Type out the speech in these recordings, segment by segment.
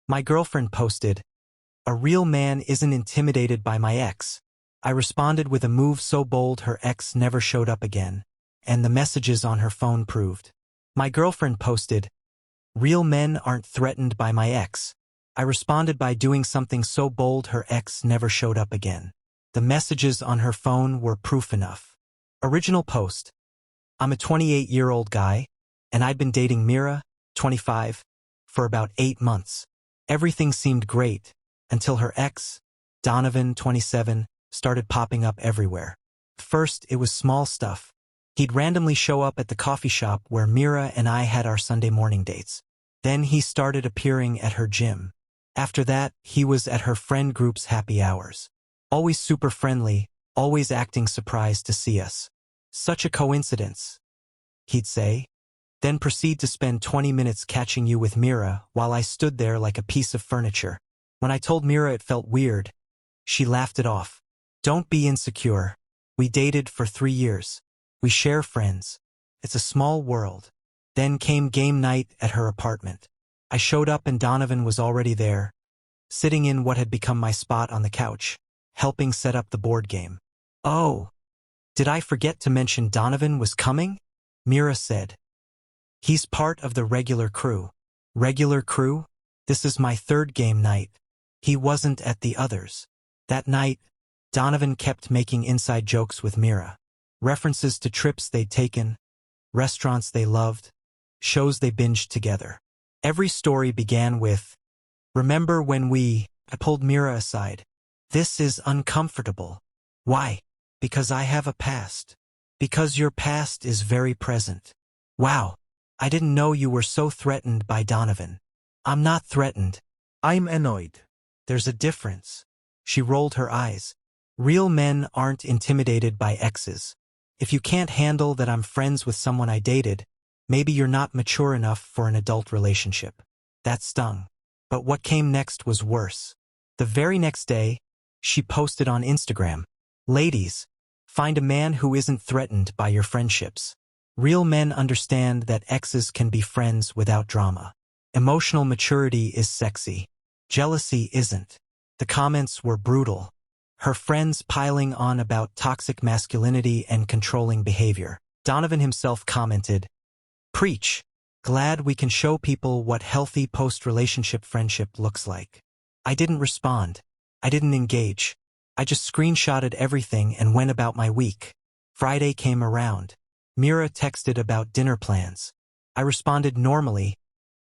My girlfriend posted, "A real man isn't intimidated by my ex." I responded with a move so bold her ex never showed up again, and the messages on her phone proved. My girlfriend posted, "Real men aren't threatened by my ex." I responded by doing something so bold her ex never showed up again. The messages on her phone were proof enough. Original post. I'm a 28-year-old guy, and I'd been dating Mira, 25, for about 8 months. Everything seemed great, until her ex, Donovan, 27, started popping up everywhere. First, it was small stuff. He'd randomly show up at the coffee shop where Mira and I had our Sunday morning dates. Then he started appearing at her gym. After that, he was at her friend group's happy hours. Always super friendly, always acting surprised to see us. "Such a coincidence," he'd say. Then proceed to spend 20 minutes catching you with Mira while I stood there like a piece of furniture. When I told Mira it felt weird, she laughed it off. "Don't be insecure. We dated for 3 years. We share friends. It's a small world." Then came game night at her apartment. I showed up and Donovan was already there, sitting in what had become my spot on the couch, helping set up the board game. "Oh, did I forget to mention Donovan was coming?" Mira said. "He's part of the regular crew." "Regular crew? This is my 3rd game night. He wasn't at the others." That night, Donovan kept making inside jokes with Mira. References to trips they'd taken, restaurants they loved, shows they binged together. Every story began with, "Remember when we—" I pulled Mira aside. "This is uncomfortable." "Why?" "Because I have a past." "Because your past is very present." "Wow, I didn't know you were so threatened by Donovan." "I'm not threatened. I'm annoyed." "There's a difference." She rolled her eyes. "Real men aren't intimidated by exes. If you can't handle that I'm friends with someone I dated, maybe you're not mature enough for an adult relationship." That stung. But what came next was worse. The very next day, she posted on Instagram, "Ladies, find a man who isn't threatened by your friendships. Real men understand that exes can be friends without drama. Emotional maturity is sexy. Jealousy isn't." The comments were brutal. Her friends piling on about toxic masculinity and controlling behavior. Donovan himself commented, "Preach. Glad we can show people what healthy post-relationship friendship looks like." I didn't respond. I didn't engage. I just screenshotted everything and went about my week. Friday came around. Mira texted about dinner plans. I responded normally,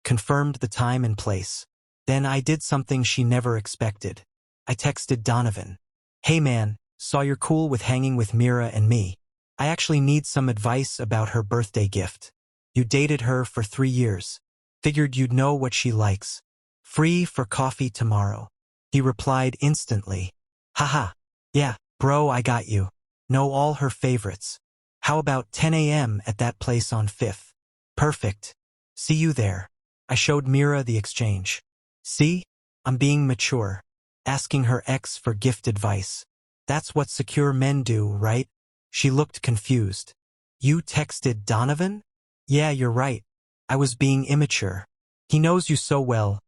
confirmed the time and place. Then I did something she never expected. I texted Donovan, "Hey man, saw you're cool with hanging with Mira and me. I actually need some advice about her birthday gift. You dated her for 3 years. Figured you'd know what she likes. Free for coffee tomorrow." He replied instantly, "Haha, yeah, bro, I got you. Know all her favorites. How about 10 a.m. at that place on 5th? Perfect. See you there." I showed Mira the exchange. "See? I'm being mature. Asking her ex for gift advice. That's what secure men do, right?" She looked confused. "You texted Donovan?" "Yeah, you're right. I was being immature. He knows you so well.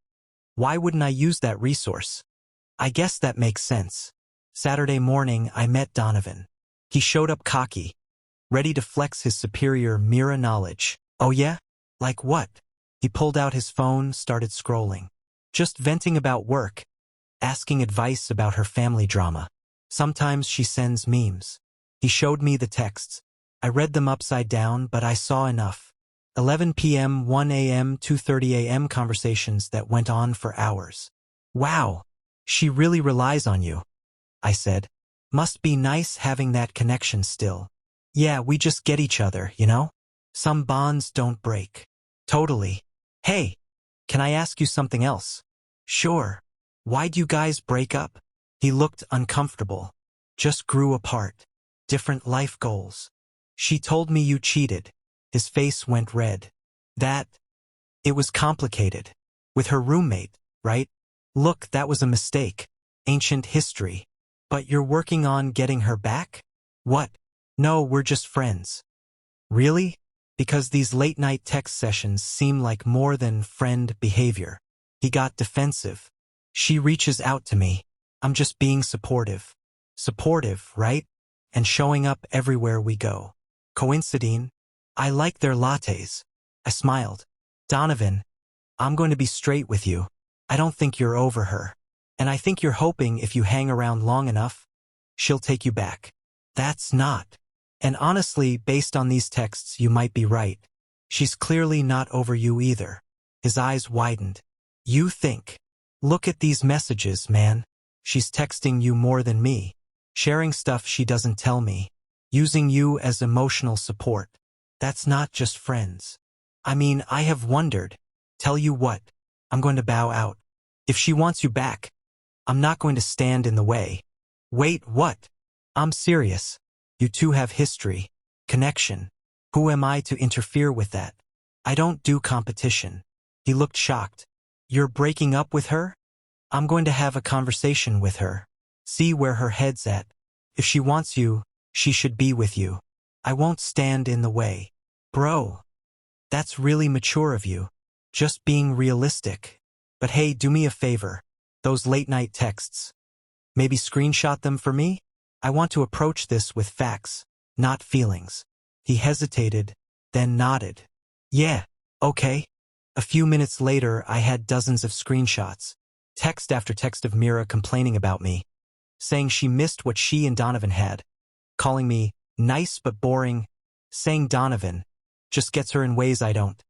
Why wouldn't I use that resource?" "I guess that makes sense." Saturday morning, I met Donovan. He showed up cocky, ready to flex his superior Mira knowledge. "Oh yeah? Like what?" He pulled out his phone, started scrolling. "Just venting about work. Asking advice about her family drama. Sometimes she sends memes." He showed me the texts. I read them upside down, but I saw enough. 11 p.m., 1 a.m., 2:30 a.m. conversations that went on for hours. "Wow, she really relies on you," I said. "Must be nice having that connection still." "Yeah, we just get each other, you know? Some bonds don't break." "Totally. Hey, can I ask you something else?" "Sure. Why'd you guys break up?" He looked uncomfortable. "Just grew apart. Different life goals." "She told me you cheated." His face went red. It was complicated. With her roommate, right? "Look, that was a mistake. Ancient history. But you're working on getting her back?" "What? No, we're just friends." "Really?" Because these late-night text sessions seem like more than friend behavior. He got defensive. She reaches out to me. I'm just being supportive. Supportive, right? And showing up everywhere we go. Coincidine? I like their lattes. I smiled. Donovan, I'm going to be straight with you. I don't think you're over her. And I think you're hoping if you hang around long enough, she'll take you back. That's not. And honestly, based on these texts, you might be right. She's clearly not over you either. His eyes widened. You think. Look at these messages, man. She's texting you more than me. Sharing stuff she doesn't tell me. Using you as emotional support. That's not just friends. I mean, I have wondered. Tell you what, I'm going to bow out. If she wants you back, I'm not going to stand in the way. Wait, what? I'm serious. You two have history, connection. Who am I to interfere with that? I don't do competition. He looked shocked. You're breaking up with her? I'm going to have a conversation with her. See where her head's at. If she wants you, she should be with you. I won't stand in the way. Bro, that's really mature of you. Just being realistic. But hey, do me a favor. Those late-night texts. Maybe screenshot them for me? I want to approach this with facts, not feelings. He hesitated, then nodded. Yeah, okay. A few minutes later, I had dozens of screenshots. Text after text of Mira complaining about me. Saying she missed what she and Donovan had. Calling me nice but boring. Saying Donovan just gets her in ways I don't.